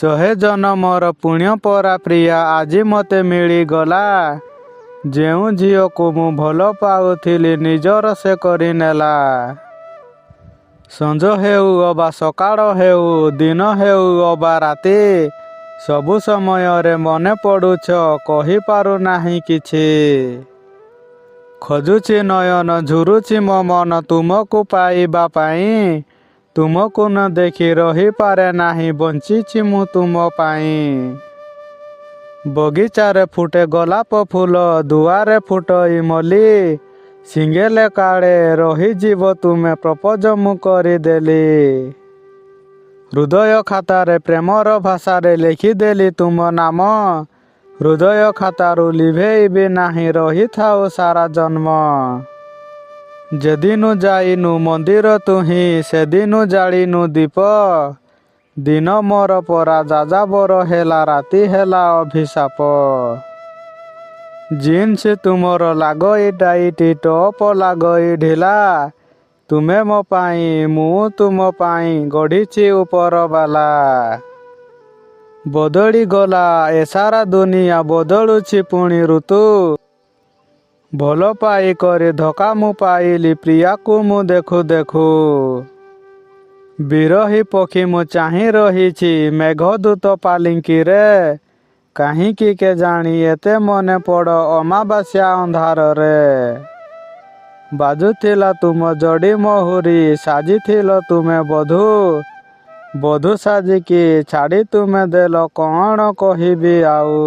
ଶହେ ଜନମର ପୁଣ୍ୟ ପରା ପ୍ରିୟା ଆଜି ମୋତେ ମିଳିଗଲା। ଯେଉଁ ଝିଅକୁ ମୁଁ ଭଲ ପାଉଥିଲି ନିଜର ସେ କରିନେଲା। ସଞ୍ଜ ହେଉ ଅବା ସକାଳ ହେଉ, ଦିନ ହେଉ ଅବା ରାତି, ସବୁ ସମୟରେ ମନେ ପଡ଼ୁଛ, କହିପାରୁନାହିଁ କିଛି। ଖୋଜୁଛି ନୟନ, ଝୁରୁଛି ମୋ ମନ ତୁମକୁ ପାଇବା ପାଇଁ। ତୁମକୁ ନ ଦେଖି ରହିପାରେ ନାହିଁ, ବଞ୍ଚିଛି ମୁଁ ତୁମ ପାଇଁ। ବଗିଚାରେ ଫୁଟେ ଗୋଲାପ ଫୁଲ, ଦୁଆରେ ଫୁଟଇ ମଲ୍ଲି, ସିଙ୍ଗେଲେ କାଳେ ରହିଯିବ ତୁମେ, ପ୍ରପୋଜ ମୁଁ କରିଦେଲି। ହୃଦୟ ଖାତାରେ ପ୍ରେମର ଭାଷାରେ ଲେଖିଦେଲି ତୁମ ନାମ। ହୃଦୟ ଖାତାରୁ ଲିଭେଇବି ନାହିଁ, ରହିଥାଉ ସାରା ଜନ୍ମ। ଯେଦିନୁ ଯାଇନୁ ମନ୍ଦିର ତୁହିଁ, ସେଦିନୁ ଜାଳିନୁ ଦୀପ। ଦିନ ମୋର ପରା ଯାଯାବର ହେଲା, ରାତି ହେଲା ଅଭିଶାପ। ଜିନ୍ସ ତୁମର ଲାଗଇ ଟାଇଟ୍, ଟପ୍ ଲାଗଇ ଢିଲା। ତୁମେ ମୋ ପାଇଁ, ମୁଁ ତୁମ ପାଇଁ, ଗଢ଼ିଛି ଉପରବାଲା। ବଦଳିଗଲା ଏ ସାରା ଦୁନିଆ, ବଦଳୁଛି ପୁଣି ଋତୁ। ଭଲ ପାଇ କରି ଧୋକା ମୁଁ ପାଇଲି ପ୍ରିୟାକୁ ମୁଁ ଦେଖୁ ଦେଖୁ। ବିରହୀ ପକ୍ଷୀ ମୁଁ ଚାହିଁ ରହିଛି ମେଘଦୂତ ପାଲିଙ୍କିରେ। କାହିଁକି କେଜାଣି ଏତେ ମନେ ପଡ଼ ଅମାବାସ୍ୟା ଅନ୍ଧାରରେ। ବାଜୁଥିଲା ତୁମ ଯୋଡ଼ି ମହୁରୀ, ସାଜିଥିଲ ତୁମେ ବଧୂ। ବଧୂ ସାଜିକି ଛାଡ଼ି ତୁମେ ଦେଲ, କ'ଣ କହିବି ଆଉ।